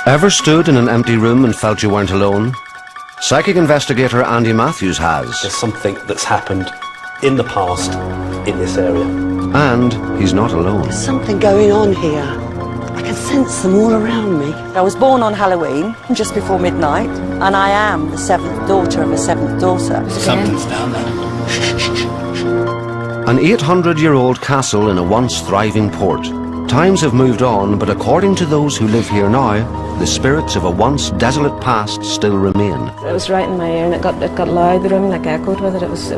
Ever stood in an empty room and felt you weren't alone? Psychic investigator Andy Matthews has. There's something that's happened in the past in this area. And he's not alone. There's something going on here. I can sense them all around me. I was born on Halloween, just before midnight, and I am the seventh daughter of a seventh daughter. Something's down there. An 800-year-old castle in a once thriving port. Times have moved on, but according to those who live here now, the spirits of a once desolate past still remain. It was right in my ear and it got loud, the room like echoed with it. It was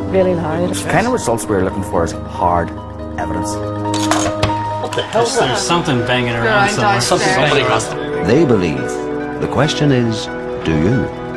really loud. The kind of results we were looking for is hard evidence. What the hell? There's something banging around somewhere. Somebody must have. They believe. The question is, do you?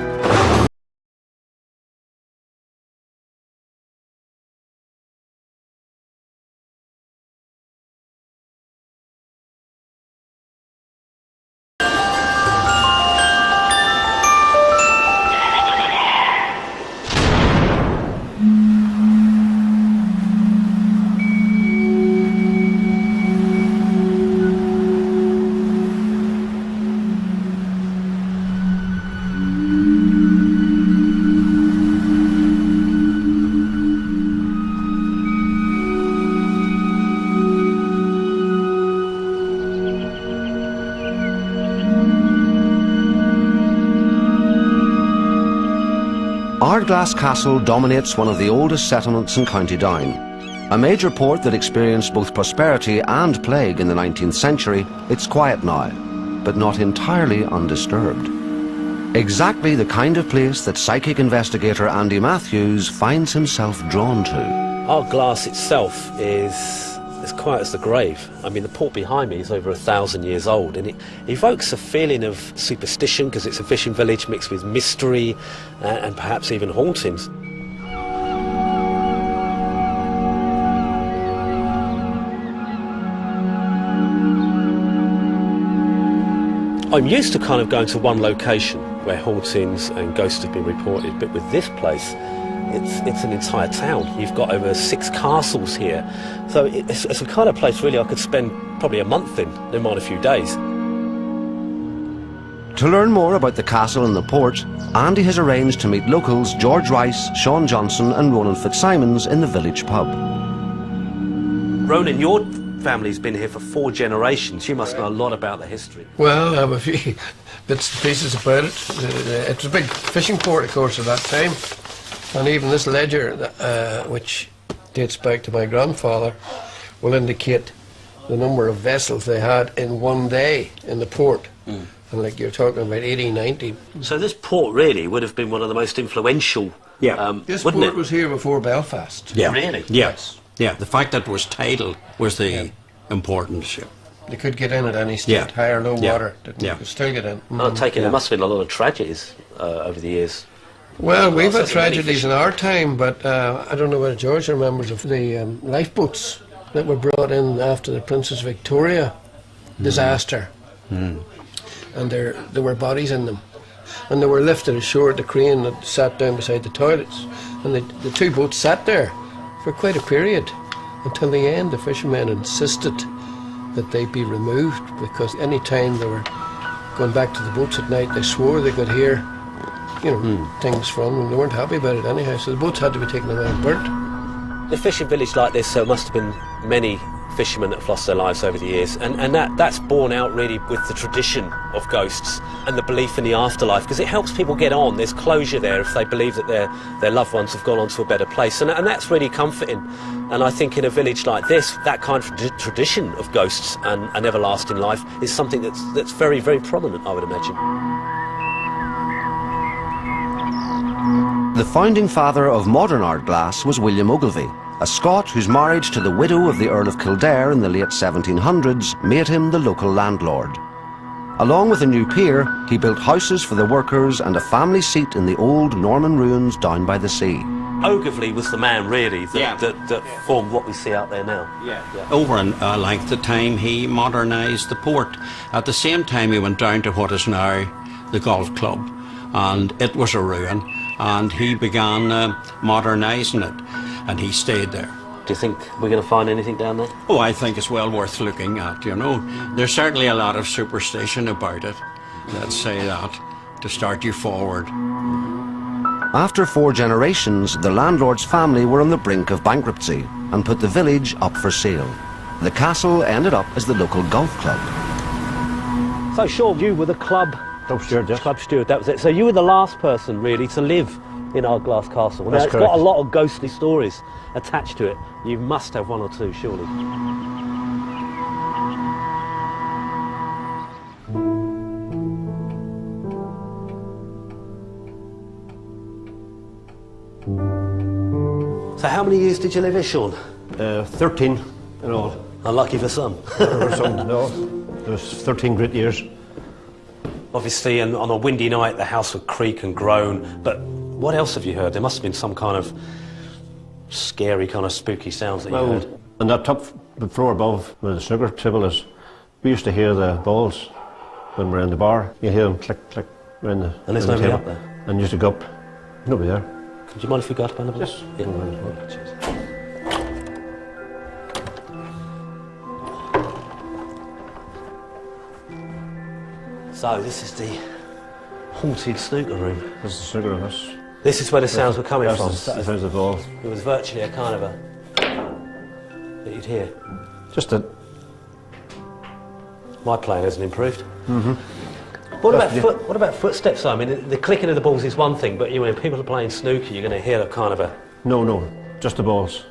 Ardglass Castle dominates one of the oldest settlements in County Down. A major port that experienced both prosperity and plague in the 19th century, it's quiet now, but not entirely undisturbed. Exactly the kind of place that psychic investigator Andy Matthews finds himself drawn to. Ardglass itself is as quiet as the grave. I mean, the port behind me is over 1,000 years old, and it evokes a feeling of superstition because it's a fishing village mixed with mystery and perhaps even hauntings. I'm used to kind of going to one location where hauntings and ghosts have been reported, but with this place, it's an entire town. You've got over 6 castles here. So it's a kind of place really I could spend probably a month in, never mind a few days. To learn more about the castle and the port, Andy has arranged to meet locals George Rice, Sean Johnson and Ronan Fitzsimons in the village pub. Ronan, your family's been here for 4 generations. You must know a lot about the history. Well, I have a few bits and pieces about it. It was a big fishing port, of course, at that time. And even this ledger, which dates back to my grandfather, will indicate the number of vessels they had in one day in the port. And like you're talking about 80, 90. So this port really would have been one of the most influential, This wouldn't port it? was here before Belfast. Yeah. Really? Yes. Yeah, the fact that it was tidal was the importance. They could get in at any state, Yeah. high or low Yeah. water. They could still get in. I take it there must have been a lot of tragedies over the years. Well, we've had Also many tragedies in our time, but I don't know whether George remembers of the lifeboats that were brought in after the Princess Victoria disaster. And there were bodies in them. And they were lifted ashore at the crane that sat down beside the toilets. And the 2 boats sat there for quite a period. Until the end, the fishermen insisted that they be removed, because any time they were going back to the boats at night, they swore they could hear things from them. They weren't happy about it anyhow, so the boats had to be taken away and burnt. A fishing village like this, so must have been many fishermen that have lost their lives over the years, and that's borne out really with the tradition of ghosts and the belief in the afterlife, because it helps people get on. There's closure there if they believe that their loved ones have gone on to a better place, and that's really comforting. And I think in a village like this, that kind of tradition of ghosts and an everlasting life is something that's very, very prominent, I would imagine. The founding father of modern Ardglass was William Ogilvie, a Scot whose marriage to the widow of the Earl of Kildare in the late 1700s made him the local landlord. Along with a new pier, he built houses for the workers and a family seat in the old Norman ruins down by the sea. Ogilvie was the man really that formed what we see out there now. Over a length of time he modernised the port. At the same time he went down to what is now the golf club, and it was a ruin, and he began modernising it, and he stayed there. Do you think we're going to find anything down there? Oh, I think it's well worth looking at, There's certainly a lot of superstition about it. let's say that, to start you forward. After 4 generations, the landlord's family were on the brink of bankruptcy and put the village up for sale. The castle ended up as the local golf club. So, Sean, you were the club steward, yes. Club steward, that was it. So you were the last person, really, to live in Ardglass Castle. Now, That's it's correct. got a lot of ghostly stories attached to it. You must have one or two, surely. So how many years did you live here, Sean? 13 in all. Unlucky for some. No, there was 13 great years. Obviously, and on a windy night, the house would creak and groan. But what else have you heard? There must have been some kind of scary, kind of spooky sounds that you heard. On that top floor above where the sugar table is, we used to hear the balls when we were in the bar. You hear them click, click around the And there's around the nobody table. up there? And you used to go up. Nobody there. Do you mind if we go up another bit? Yes. Yeah. Go ahead. Cheers. So this is the haunted snooker room. This is the sugar in this. This is where the sounds were coming from. That's the sounds of balls. It was virtually a kind of a that you'd hear. Just a... My playing hasn't improved. What about footsteps? I mean, the clicking of the balls is one thing, but when people are playing snooker, you're going to hear a kind of a... No, just the balls.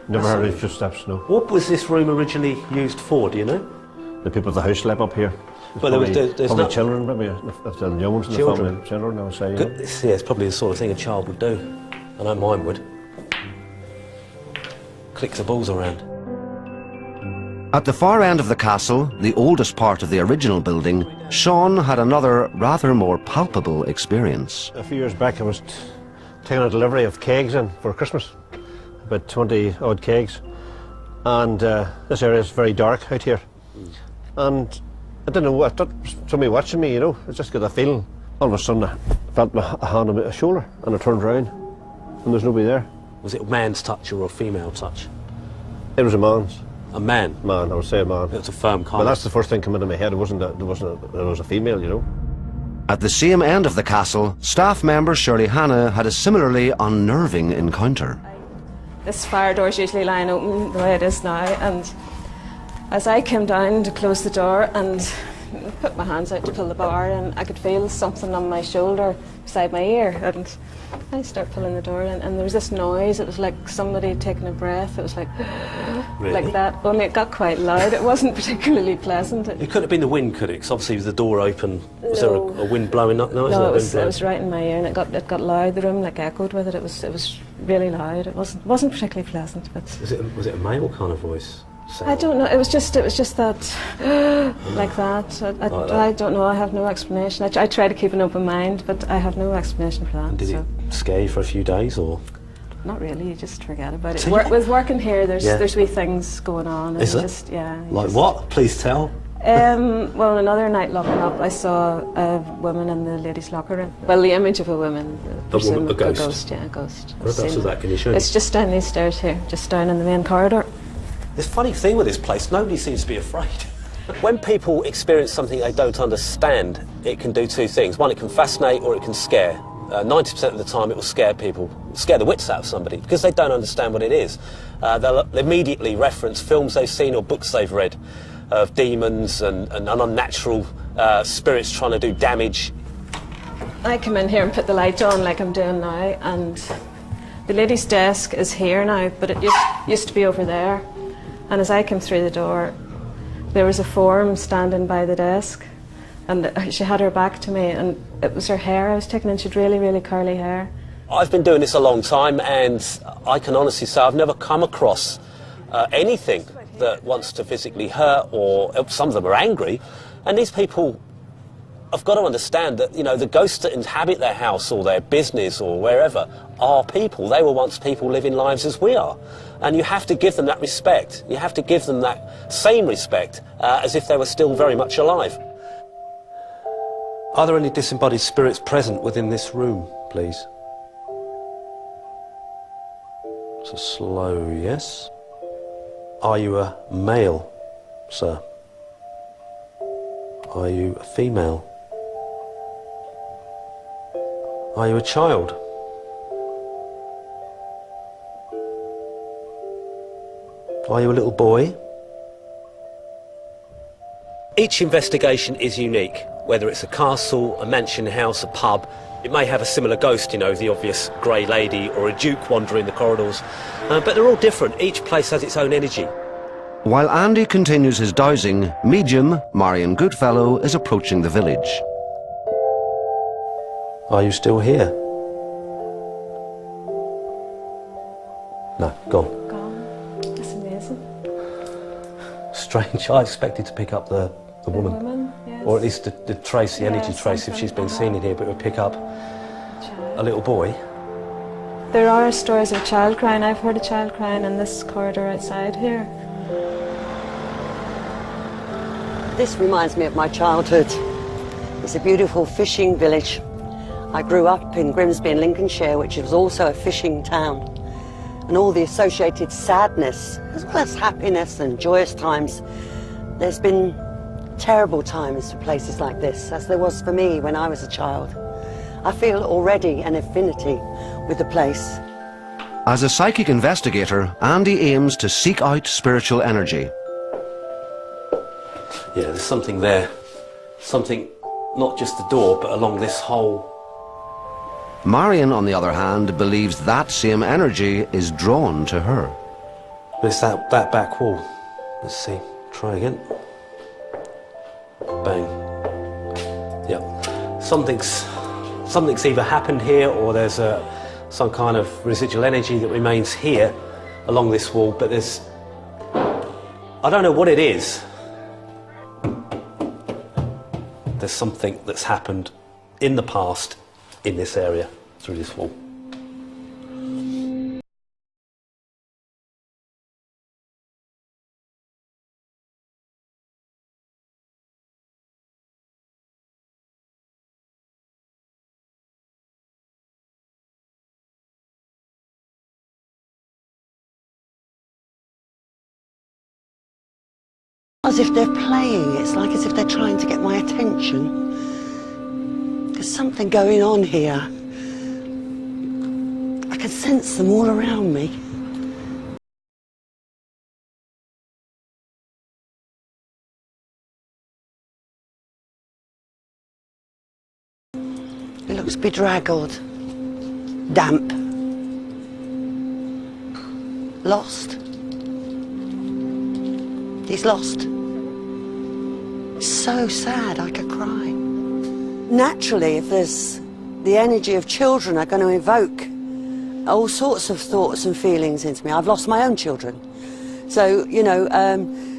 Never heard any footsteps, no. What was this room originally used for, do you know? The people of the house slept up here. But there's probably no... children, maybe, if the young ones in the Children? family. Children, I would say, Good. Yeah, it's probably the sort of thing a child would do. I know mine would. Click the balls around. At the far end of the castle, the oldest part of the original building, Sean had another, rather more palpable experience. A few years back I was taking a delivery of kegs in for Christmas, about 20 odd kegs, and this area is very dark out here, and I didn't know what, I thought somebody watching me, you know. I just got a feeling. All of a sudden I felt my hand on my shoulder and I turned around and there's nobody there. Was it a man's touch or a female touch? It was a man's. A man? Man, I would say a man. It was a firm But comment. that's the first thing came into my head. It was a female, you know. At the same end of the castle, staff member Shirley Hannah had a similarly unnerving encounter. This fire door's usually lying open the way it is now, and as I came down to close the door and put my hands out to pull the bar, and I could feel something on my shoulder beside my ear, and I start pulling the door in, and there was this noise. It was like somebody taking a breath. It was like Really? like that, only it got quite loud. It wasn't particularly pleasant. It couldn't have been the wind, could it? Because obviously with the door open, was No. there a wind blowing up? No, No, it was right in my ear, and it got loud. The room like echoed with it. It was really loud. It wasn't particularly pleasant, but Was it a male kind of voice? Sound? I don't know. It was just that like that. I don't know. I have no explanation. I try to keep an open mind, but I have no explanation for that. And did so. it scare you for a few days, or? Not really. You just forget about it. So With working here, there's Yeah. there's wee things going on. And Is you there? Just, yeah. you Like just- what? Please tell. Well, another night locking up, I saw a woman in the ladies' locker room. Well, the image of a woman. A ghost? A ghost, yeah, a ghost. I've Whereabouts seen was that? Can you show me? It's just down these stairs here, just down in the main corridor. This funny thing with this place, nobody seems to be afraid. When people experience something they don't understand, it can do two things. One, it can fascinate or it can scare. 90% of the time it will scare people, scare the wits out of somebody, because they don't understand what it is. They'll immediately reference films they've seen or books they've read of demons and unnatural spirits trying to do damage. I come in here and put the light on like I'm doing now, and the lady's desk is here now, but it used to be over there. And as I came through the door, there was a form standing by the desk, and she had her back to me, and it was her hair I was taking in. She had really, really curly hair. I've been doing this a long time, and I can honestly say I've never come across anything that wants to physically hurt, or some of them are angry. And these people have got to understand that, you know, the ghosts that inhabit their house or their business or wherever are people. They were once people living lives as we are. And you have to give them that respect. You have to give them that same respect as if they were still very much alive. Are there any disembodied spirits present within this room, please? It's a slow yes. Are you a male, sir? Are you a female? Are you a child? Are you a little boy? Each investigation is unique, whether it's a castle, a mansion house, a pub. It may have a similar ghost, you know, the obvious grey lady or a duke wandering the corridors, but they're all different. Each place has its own energy. While Andy continues his dowsing, medium Marion Goodfellow is approaching the village. Are you still here? No, gone. Gone. That's amazing. Strange. I expected to pick up the woman. Yes. Or at least the trace, the Yeah, energy trace, if she's been something. seen in here, but it would pick up a little boy. There are stories of a child crying. I've heard a child crying in this corridor outside here. This reminds me of my childhood. It's a beautiful fishing village. I grew up in Grimsby in Lincolnshire, which was also a fishing town. And all the associated sadness, as well as happiness and joyous times. There's been terrible times for places like this, as there was for me when I was a child. I feel already an affinity with the place. As a psychic investigator, Andy aims to seek out spiritual energy. Yeah, there's something there. Something, not just the door, but along this whole... Marion, on the other hand, believes that same energy is drawn to her. It's that back wall. Let's see. Try again. Bang. Yep. Something's either happened here, or there's some kind of residual energy that remains here along this wall, but there's... I don't know what it is. There's something that's happened in the past in this area through this wall. As if they're playing, it's like as if they're trying to get my attention. There's something going on here. I can sense them all around me. It looks bedraggled, damp, lost. He's lost. So sad, I could cry. Naturally, if there's the energy of children are going to evoke all sorts of thoughts and feelings into me. I've lost my own children. So, you know,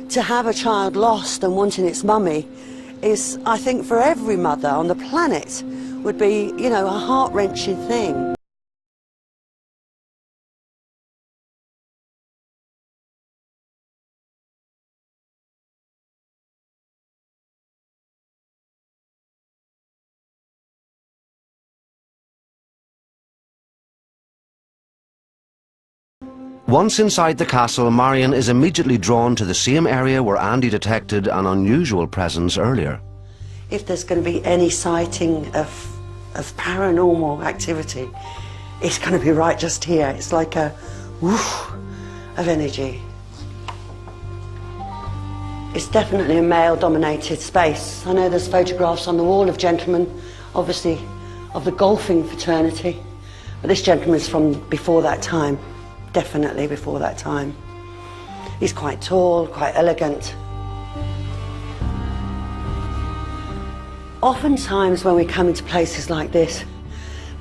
to have a child lost and wanting its mummy is, I think, for every mother on the planet would be, you know, a heart-wrenching thing. Once inside the castle, Marion is immediately drawn to the same area where Andy detected an unusual presence earlier. If there's going to be any sighting of paranormal activity, it's going to be right just here. It's like a woof of energy. It's definitely a male-dominated space. I know there's photographs on the wall of gentlemen, obviously, of the golfing fraternity. But this gentleman's from before that time. Definitely before that time. He's quite tall, quite elegant. Oftentimes when we come into places like this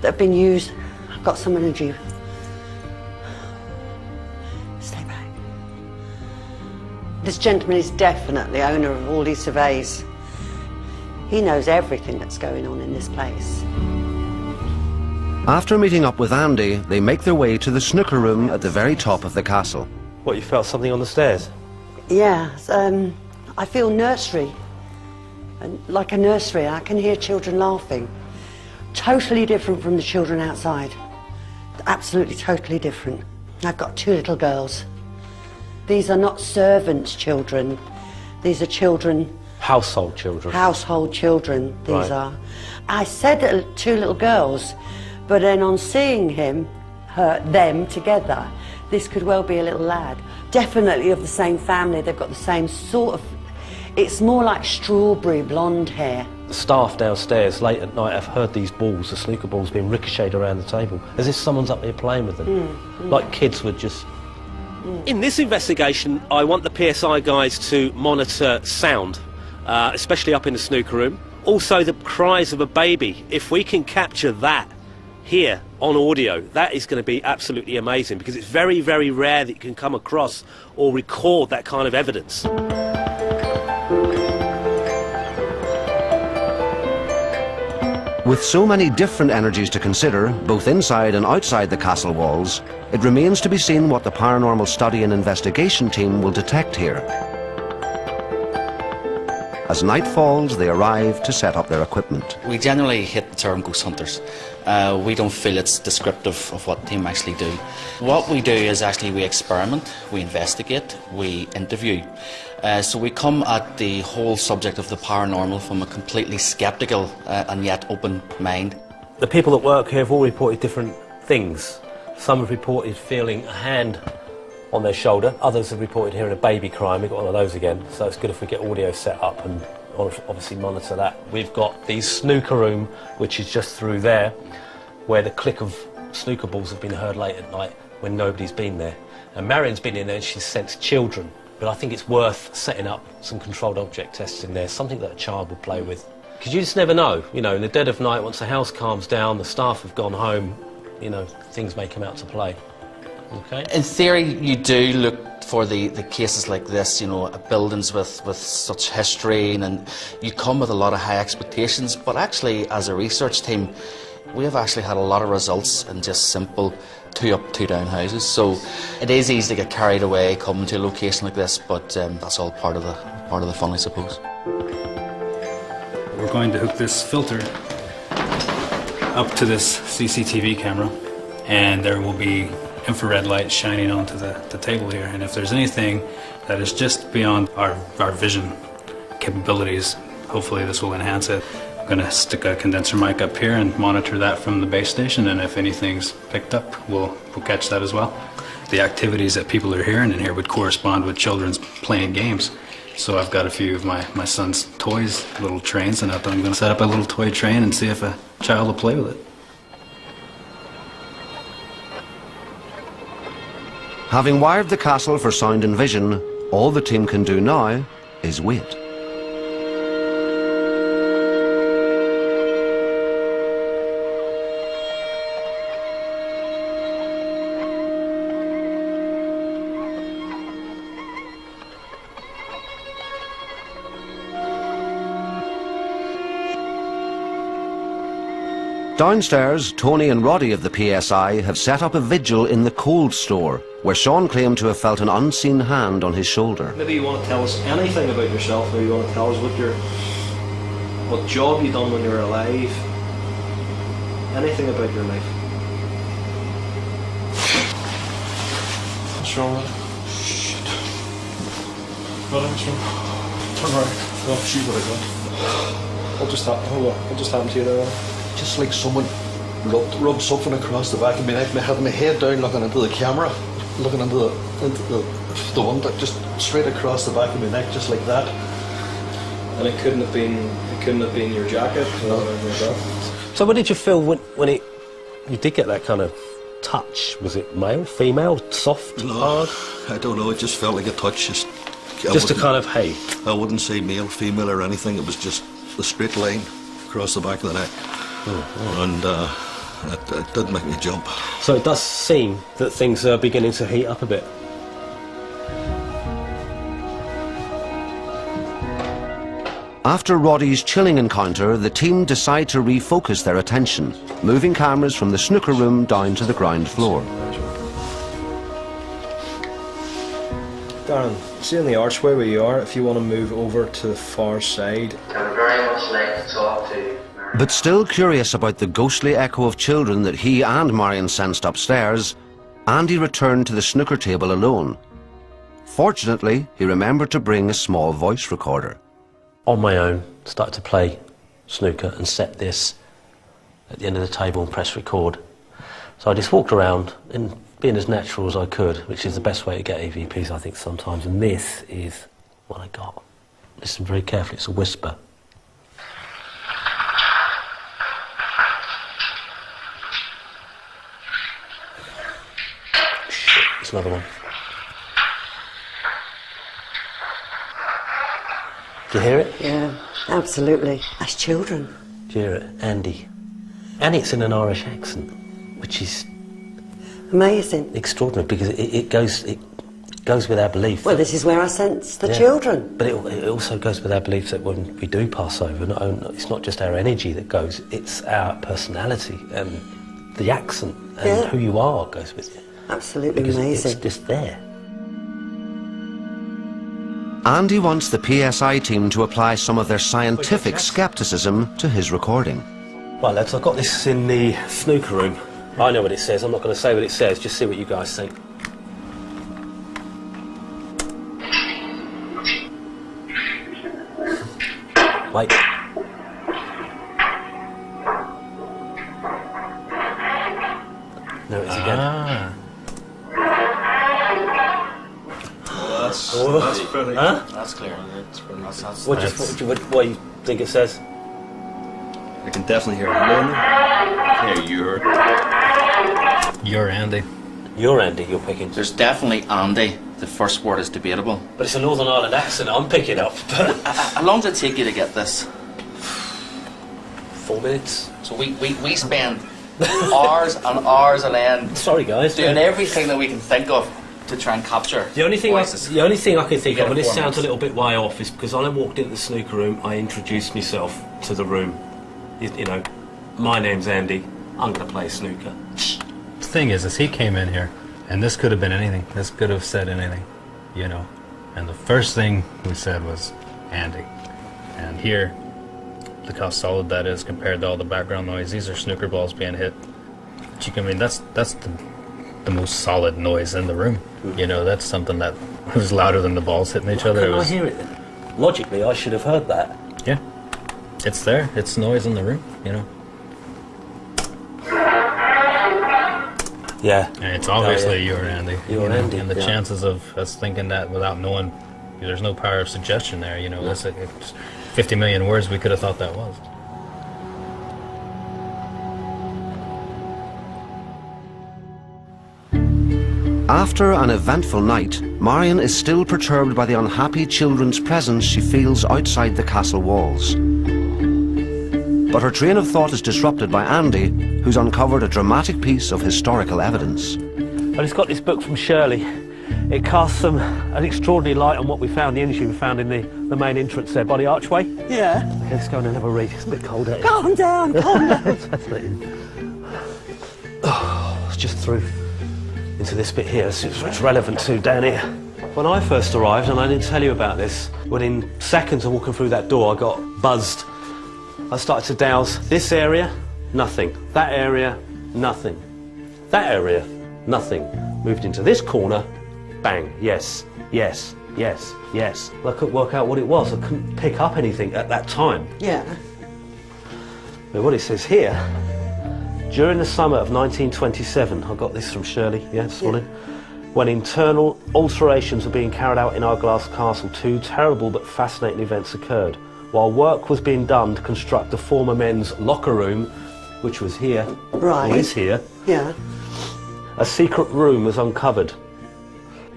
that have been used, I've got some energy. Stay back. This gentleman is definitely owner of all these surveys. He knows everything that's going on in this place. After meeting up with Andy, they make their way to the snooker room at the very top of the castle. What, you felt something on the stairs? Yeah, I feel nursery, like a nursery. I can hear children laughing. Totally different from the children outside. Absolutely, totally different. I've got two little girls. These are not servants' children. These are children Household children. Household children, these Right. are. I said 2 little girls, but then on seeing them together, this could well be a little lad. Definitely of the same family, they've got the same sort of, it's more like strawberry blonde hair. The staff downstairs late at night have heard these balls, the snooker balls, being ricocheted around the table, as if someone's up there playing with them, like kids would just... In this investigation, I want the PSI guys to monitor sound, especially up in the snooker room. Also the cries of a baby. If we can capture that here on audio, that is going to be absolutely amazing, because it's very, very rare that you can come across or record that kind of evidence. With so many different energies to consider, both inside and outside the castle walls, it remains to be seen what the paranormal study and investigation team will detect here. As night falls, they arrive to set up their equipment. We generally hate the term ghost hunters. We don't feel it's descriptive of what the team actually do. What we do is actually we experiment, we investigate, we interview. So we come at the whole subject of the paranormal from a completely sceptical and yet open mind. The people that work here have all reported different things. Some have reported feeling a hand on their shoulder, others have reported hearing a baby crying. We've got one of those again, so it's good if we get audio set up and obviously monitor that. We've got the snooker room, which is just through there, where the click of snooker balls have been heard late at night when nobody's been there. And Marion's been in there and she's sensed children, but I think it's worth setting up some controlled object tests in there, something that a child would play with. Because you just never know, you know, in the dead of night, once the house calms down, the staff have gone home, you know, things may come out to play. Okay. In theory, you do look for the cases like this, you know, buildings with such history, and you come with a lot of high expectations, but actually, as a research team, we have actually had a lot of results in just simple 2 up, 2 down houses. So it is easy to get carried away coming to a location like this, but that's all part of the fun, I suppose. We're going to hook this filter up to this CCTV camera, and there will be infrared light shining onto the table here, and if there's anything that is just beyond our vision capabilities, hopefully this will enhance it. I'm going to stick a condenser mic up here and monitor that from the base station, and if anything's picked up, we'll catch that as well. The activities that people are hearing in here would correspond with children's playing games. So I've got a few of my son's toys, little trains, and I'm going to set up a little toy train and see if a child will play with it. Having wired the castle for sound and vision, all the team can do now is wait. Downstairs, Tony and Roddy of the PSI have set up a vigil in the cold store, where Sean claimed to have felt an unseen hand on his shoulder. Maybe you want to tell us anything about yourself, or you want to tell us what job you done when you were alive, anything about your life. What's wrong with it? Shit. What's wrong? Turn around. Oh, shoot what I got. What just happened? Hold on. What just happened to you there? Just like someone rubbed something across the back of my neck. I had my head down looking into the camera, looking into the one that just straight across the back of my neck, just like that. And it couldn't have been your jacket? No. So what did you feel when you did get that kind of touch? Was it male, female, soft, hard? I don't know, it just felt like a touch. Just a kind of, hey. I wouldn't say male, female or anything, it was just a straight line across the back of the neck. And it did make me jump. So it does seem that things are beginning to heat up a bit. After Roddy's chilling encounter, the team decide to refocus their attention, moving cameras from the snooker room down to the ground floor. Darren, see in the archway where you are, if you want to move over to the far side. I would very much like to talk to... But still curious about the ghostly echo of children that he and Marion sensed upstairs, Andy returned to the snooker table alone. Fortunately, he remembered to bring a small voice recorder. on my own, started to play snooker and set this at the end of the table and press record. So I just walked around and being as natural as I could, which is the best way to get EVPs, I think, sometimes. And this is what I got. Listen very carefully, it's a whisper. Shit, it's another one. Do you hear it? Yeah, absolutely. As children. Do you hear it? Andy. And it's in an Irish accent, which is amazing. Extraordinary, because it goes with our belief. Well, this is where I sense the children. But it also goes with our belief that when we do pass over, it's not just our energy that goes, it's our personality and the accent and who you are goes with you. Absolutely because amazing. It's just there. Andy wants the PSI team to apply some of their scientific skepticism to his recording. Right, lads, I've got this in the snooker room. I know what it says. I'm not going to say what it says. Just see what you guys think. Wait. There it is again. That's pretty. Huh? That's clear. What do you think it says? I can definitely hear Lynn. You're Andy. You're Andy, you're picking. There's definitely Andy. The first word is debatable. But it's a Northern Ireland accent I'm picking up. How long did it take you to get this? 4 minutes. So we spend hours and hours on end. Sorry, guys. Doing everything that we can think of to try and capture. The only thing I can think of, and this sounds a performance. little bit way off, is because when I walked into the snooker room, I introduced myself to the room. You know, my name's Andy. I'm going to play snooker. The thing is he came in here, and this could have been anything. This could have said anything, you know. And the first thing we said was Andy. And here, look how solid that is compared to all the background noise. These are snooker balls being hit. But I mean, that's the most solid noise in the room. You know, that's something that was louder than the balls hitting each other. Can I hear it then? Logically, I should have heard that. Yeah. It's there. It's noise in the room, you know. Yeah. And it's obviously you're Andy. You're Andy. And the chances of us thinking that without knowing, there's no power of suggestion there, you know. No. It's 50 million words we could have thought that was. After an eventful night, Marion is still perturbed by the unhappy children's presence she feels outside the castle walls. But her train of thought is disrupted by Andy, who's uncovered a dramatic piece of historical evidence. I just got this book from Shirley. It casts an extraordinary light on what we found, the energy we found in the main entrance there by the archway. Yeah. Okay, let's go in and have a read. It's a bit cold out here. Calm down, calm down. Oh, it's just through into this bit here. It's relevant to down here. When I first arrived, and I didn't tell you about this, within seconds of walking through that door, I got buzzed. I started to douse this area, nothing. That area, nothing. That area, nothing. Moved into this corner, bang, yes, yes, yes, yes. I couldn't work out what it was. I couldn't pick up anything at that time. Yeah. But what it says here, during the summer of 1927, I got this from Shirley, this morning, when internal alterations were being carried out in Ardglass Castle, two terrible but fascinating events occurred. While work was being done to construct the former men's locker room, which was here, right, or is here, a secret room was uncovered.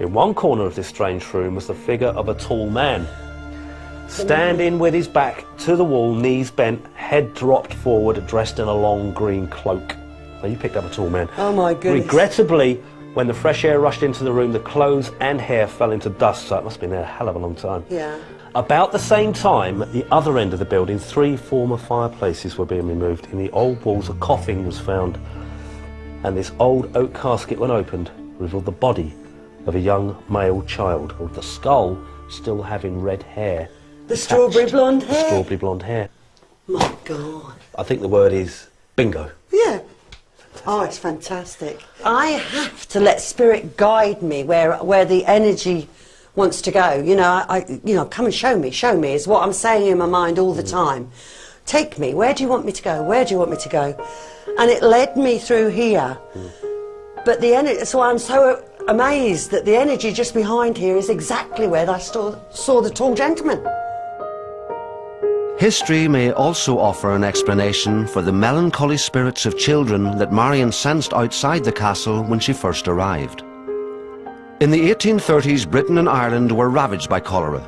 In one corner of this strange room was the figure of a tall man, standing with his back to the wall, knees bent, head dropped forward, dressed in a long green cloak. Now you picked up a tall man. Oh my goodness. Regrettably, when the fresh air rushed into the room, the clothes and hair fell into dust, so it must have been there a hell of a long time. Yeah. About the same time, at the other end of the building, 3 former fireplaces were being removed. In the old walls, a coffin was found, and this old oak casket, when opened, revealed the body of a young male child, with the skull still having red hair. The strawberry blonde hair? The strawberry blonde hair. My God. I think the word is bingo. Yeah. Oh, it's fantastic. I have to let spirit guide me where the energy wants to go. You know, come and show me is what I'm saying in my mind all the time. Take me, where do you want me to go? Where do you want me to go? And it led me through here. But the energy, so I'm so amazed that the energy just behind here is exactly where I saw the tall gentleman. History may also offer an explanation for the melancholy spirits of children that Marion sensed outside the castle when she first arrived. In the 1830s, Britain and Ireland were ravaged by cholera.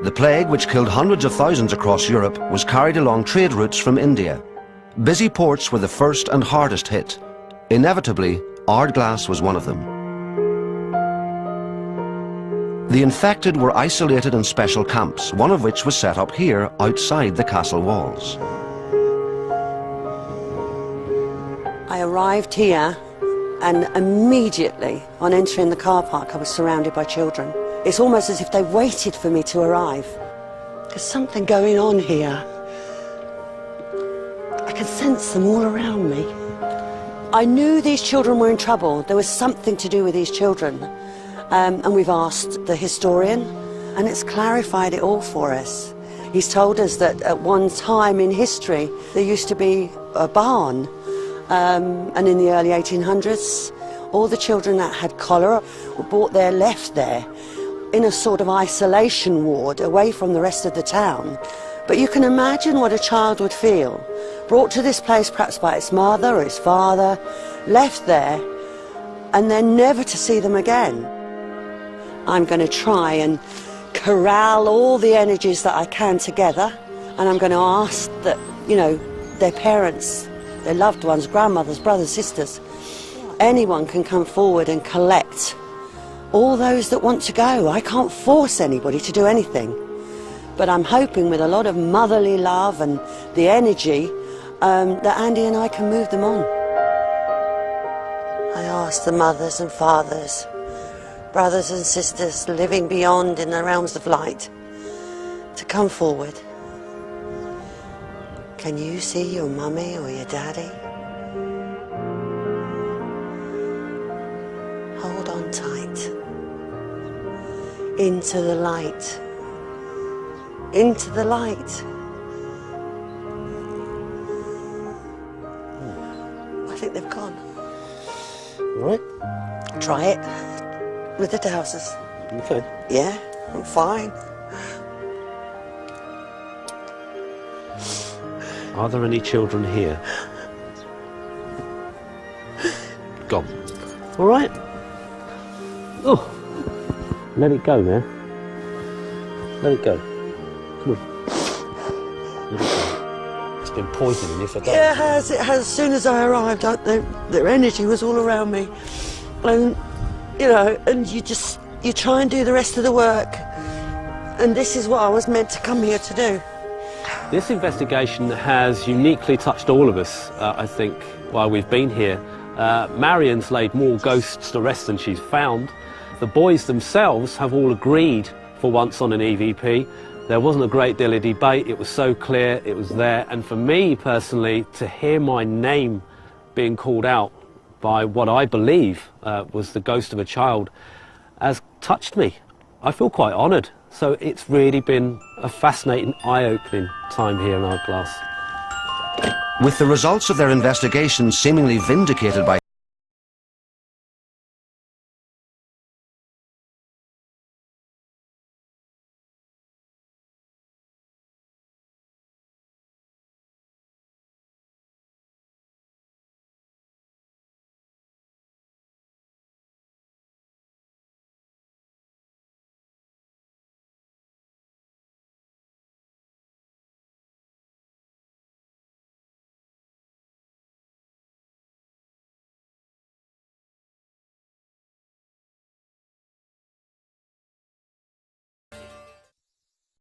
The plague, which killed hundreds of thousands across Europe, was carried along trade routes from India. Busy ports were the first and hardest hit. Inevitably, Ardglass was one of them. The infected were isolated in special camps, one of which was set up here outside the castle walls. I arrived here and immediately on entering the car park I was surrounded by children. It's almost as if they waited for me to arrive. There's something going on here. I can sense them all around me. I knew these children were in trouble. There was something to do with these children. And we've asked the historian, and it's clarified it all for us. He's told us that at one time in history, there used to be a barn, and in the early 1800s, all the children that had cholera were brought there, left there, in a sort of isolation ward, away from the rest of the town. But you can imagine what a child would feel, brought to this place perhaps by its mother or its father, left there, and then never to see them again. I'm going to try and corral all the energies that I can together, and I'm going to ask that, you know, their parents, their loved ones, grandmothers, brothers, sisters, anyone can come forward and collect all those that want to go. I can't force anybody to do anything, but I'm hoping with a lot of motherly love and the energy that Andy and I can move them on. I ask the mothers and fathers, brothers and sisters living beyond in the realms of light to come forward. Can you see your mummy or your daddy? Hold on tight. Into the light. Into the light. I think they've gone. All right. Try it. With the dowsers. Okay. Yeah, I'm fine. Are there any children here? Gone. All right. Oh, let it go now. Let it go. Come on. Let it go. It's been poisoning if I don't. Yeah, it has. It has. As soon as I arrived, their energy was all around me, and you know, and you try and do the rest of the work, and this is what I was meant to come here to do. This investigation has uniquely touched all of us, I think, while we've been here. Marion's laid more ghosts to rest than she's found. The boys themselves have all agreed for once on an EVP. There wasn't a great deal of debate. It was so clear, it was there. And for me personally, to hear my name being called out by what I believe was the ghost of a child has touched me. I feel quite honoured. So it's really been a fascinating, eye-opening time here in Ardglass. With the results of their investigation seemingly vindicated by